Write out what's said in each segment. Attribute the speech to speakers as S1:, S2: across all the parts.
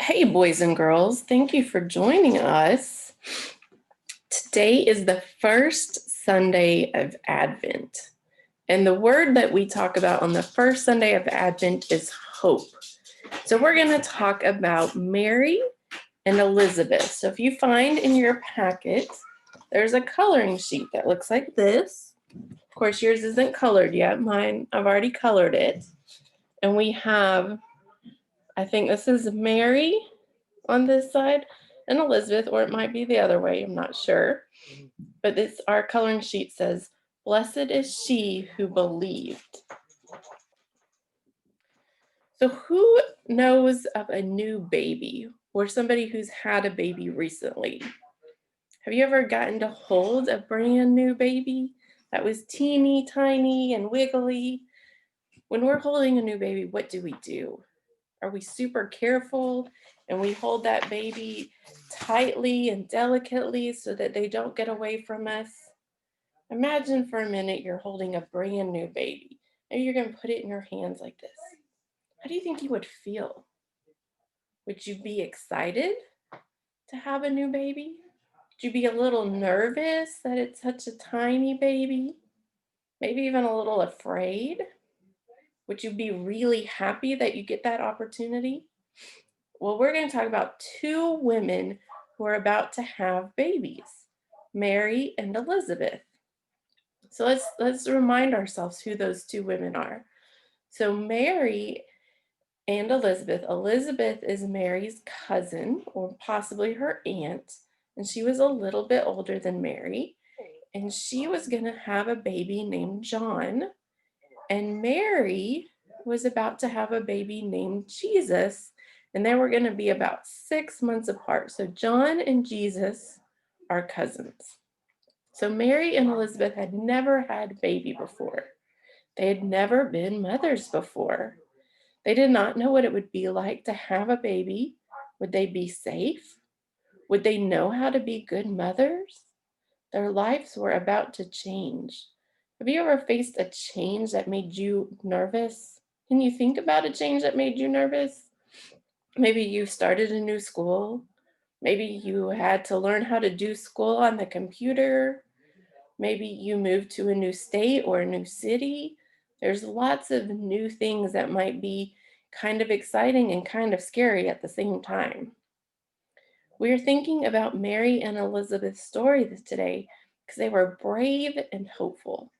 S1: Hey, boys and girls, thank you for joining us. Today is the first Sunday of Advent, and the word that we talk about on the first Sunday of Advent is hope. So, we're going to talk about Mary and Elizabeth. So, if you find in your packet, there's a coloring sheet that looks like this. Of course, yours isn't colored yet. Mine, I've already colored it. And we have, I think this is Mary on this side and Elizabeth, or it might be the other way, I'm not sure. But this our coloring sheet says, "Blessed is she who believed." So who knows of a new baby or somebody who's had a baby recently? Have you ever gotten to hold a brand new baby that was teeny tiny and wiggly? When we're holding a new baby, what do? Are we super careful and we hold that baby tightly and delicately so that they don't get away from us? Imagine for a minute you're holding a brand new baby. Maybe you're going to put it in your hands like this. How do you think you would feel? Would you be excited to have a new baby? Would you be a little nervous that it's such a tiny baby? Maybe even a little afraid? Would you be really happy that you get that opportunity? Well, we're going to talk about two women who are about to have babies, Mary and Elizabeth. So let's remind ourselves who those two women are. So Mary and Elizabeth. Elizabeth is Mary's cousin or possibly her aunt, and she was a little bit older than Mary, and she was going to have a baby named John, and Mary was about to have a baby named Jesus, and they were going to be about 6 months apart. So John and Jesus are cousins. So Mary and Elizabeth had never had a baby before. They had never been mothers before. They did not know what it would be like to have a baby. Would they be safe? Would they know how to be good mothers? Their lives were about to change. Have you ever faced a change that made you nervous? Can you think about a change that made you nervous? Maybe you started a new school. Maybe you had to learn how to do school on the computer. Maybe you moved to a new state or a new city. There's lots of new things that might be kind of exciting and kind of scary at the same time. We're thinking about Mary and Elizabeth's story today because they were brave and hopeful,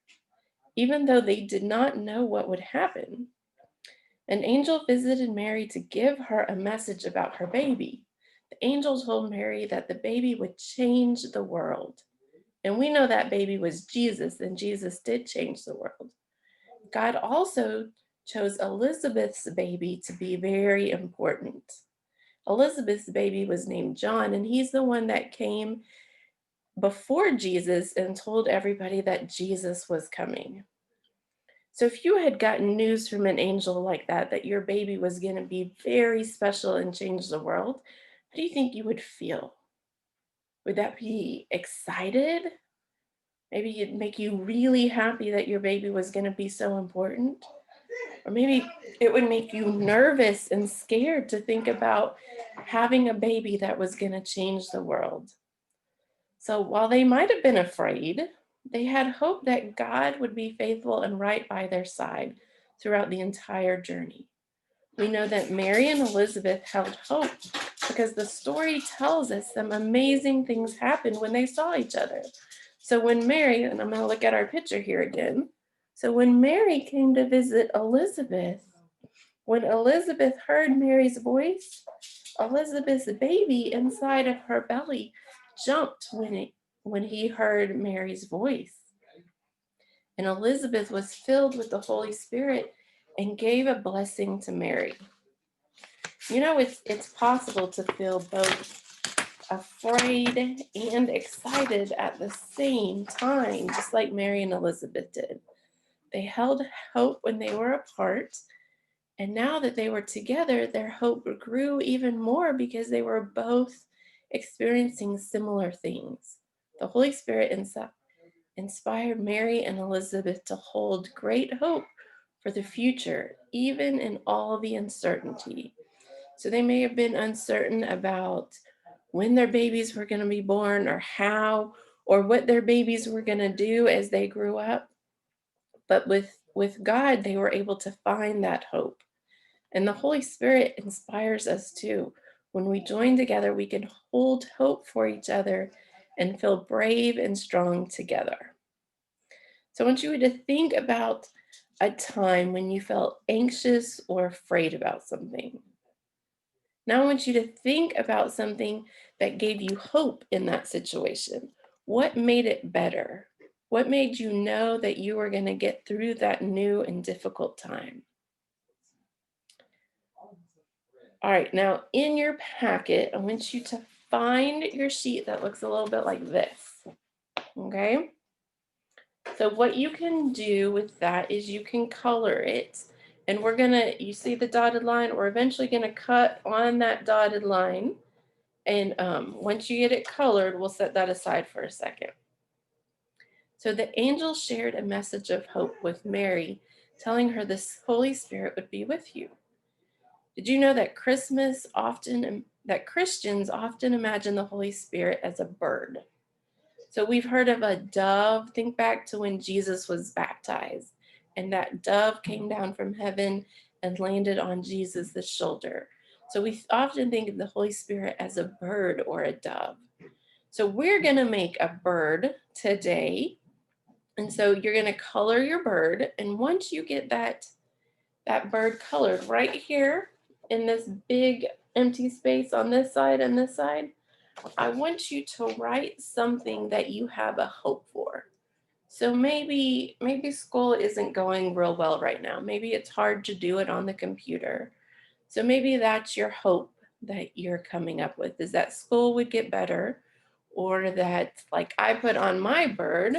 S1: even though they did not know what would happen. An angel visited Mary to give her a message about her baby. The angel told Mary that the baby would change the world. And we know that baby was Jesus, and Jesus did change the world. God also chose Elizabeth's baby to be very important. Elizabeth's baby was named John, and he's the one that came before Jesus and told everybody that Jesus was coming. So if you had gotten news from an angel like that, that your baby was going to be very special and change the world, how do you think you would feel? Would that be excited? Maybe it'd make you really happy that your baby was going to be so important. Or maybe it would make you nervous and scared to think about having a baby that was going to change the world. So while they might have been afraid, they had hope that God would be faithful and right by their side throughout the entire journey. We know that Mary and Elizabeth held hope because the story tells us some amazing things happened when they saw each other. So when Mary, and I'm going to look at our picture here again. So when Mary came to visit Elizabeth, when Elizabeth heard Mary's voice, Elizabeth's baby inside of her belly jumped when he heard Mary's voice. And Elizabeth was filled with the Holy Spirit and gave a blessing to Mary. You know, it's possible to feel both afraid and excited at the same time, just like Mary and Elizabeth did. They held hope when they were apart, and now that they were together, their hope grew even more because they were both experiencing similar things. The Holy Spirit inspired Mary and Elizabeth to hold great hope for the future, even in all the uncertainty. So they may have been uncertain about when their babies were going to be born or how or what their babies were going to do as they grew up. But with God, they were able to find that hope. And the Holy Spirit inspires us too. When we join together, we can hold hope for each other and feel brave and strong together. So I want you to think about a time when you felt anxious or afraid about something. Now I want you to think about something that gave you hope in that situation. What made it better? What made you know that you were going to get through that new and difficult time? All right, now in your packet, I want you to find your sheet that looks a little bit like this. Okay, so what you can do with that is you can color it. And you see the dotted line, we're eventually gonna cut on that dotted line. And once you get it colored, we'll set that aside for a second. So the angel shared a message of hope with Mary, telling her the Holy Spirit would be with you. Did you know that Christians often imagine the Holy Spirit as a bird? So we've heard of a dove. Think back to when Jesus was baptized, and that dove came down from heaven and landed on Jesus' shoulder. So we often think of the Holy Spirit as a bird or a dove. So we're going to make a bird today. And so you're going to color your bird. And once you get that bird colored right here in this big empty space on this side and this side, I want you to write something that you have a hope for. So maybe school isn't going real well right now. Maybe it's hard to do it on the computer. So maybe that's your hope that you're coming up with, is that school would get better, or that, like I put on my bird,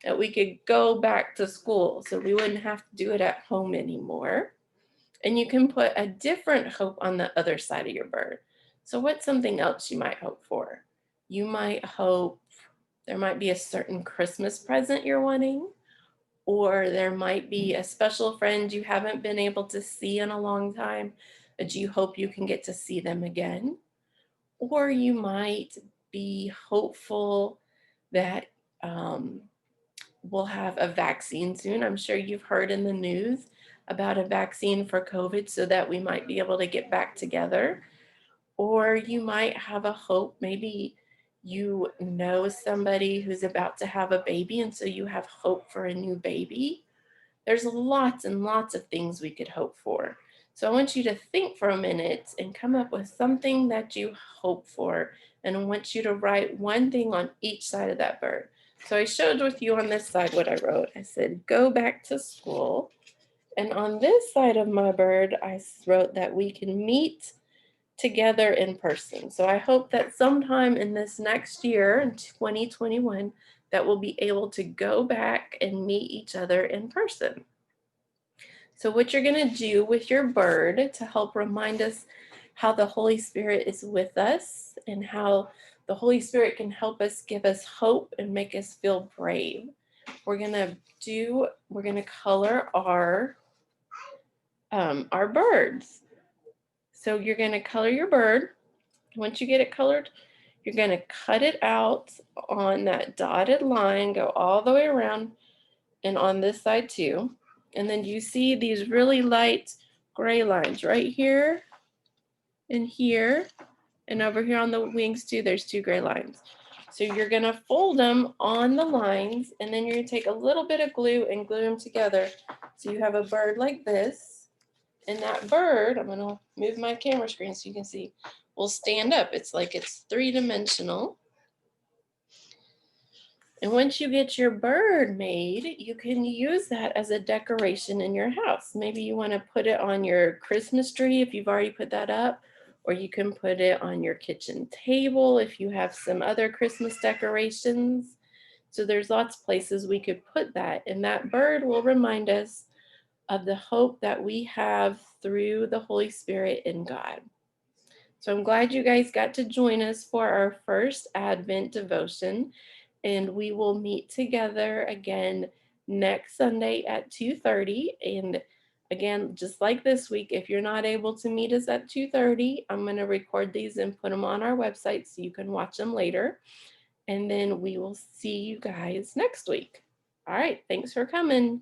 S1: that we could go back to school so we wouldn't have to do it at home anymore. And you can put a different hope on the other side of your bird. So what's something else you might hope for? You might hope there might be a certain Christmas present you're wanting, or there might be a special friend you haven't been able to see in a long time that you hope you can get to see them again. Or you might be hopeful that um, we'll have a vaccine soon. I'm sure you've heard in the news about a vaccine for COVID so that we might be able to get back together. Or you might have a hope, maybe you know somebody who's about to have a baby, and so you have hope for a new baby. There's lots and lots of things we could hope for. So I want you to think for a minute and come up with something that you hope for. And I want you to write one thing on each side of that bird. So I showed with you on this side what I wrote. I said, go back to school. And on this side of my bird, I wrote that we can meet together in person. So I hope that sometime in this next year, in 2021, that we'll be able to go back and meet each other in person. So what you're going to do with your bird to help remind us how the Holy Spirit is with us and how the Holy Spirit can help us, give us hope and make us feel brave. We're going to color our birds. So you're going to color your bird. Once you get it colored, you're going to cut it out on that dotted line, go all the way around, and on this side too. And then you see these really light gray lines right here and here, and over here on the wings too, there's two gray lines. So you're going to fold them on the lines, and then you're going to take a little bit of glue and glue them together. So you have a bird like this. And that bird, I'm going to move my camera screen so you can see, will stand up. It's like it's three-dimensional. And once you get your bird made, you can use that as a decoration in your house. Maybe you want to put it on your Christmas tree if you've already put that up, or you can put it on your kitchen table if you have some other Christmas decorations. So there's lots of places we could put that, and that bird will remind us of the hope that we have through the Holy Spirit in God. So I'm glad you guys got to join us for our first Advent devotion, and we will meet together again next Sunday at 2:30. And Again, just like this week, if you're not able to meet us at 2:30, I'm going to record these and put them on our website so you can watch them later. And then we will see you guys next week. All right, thanks for coming.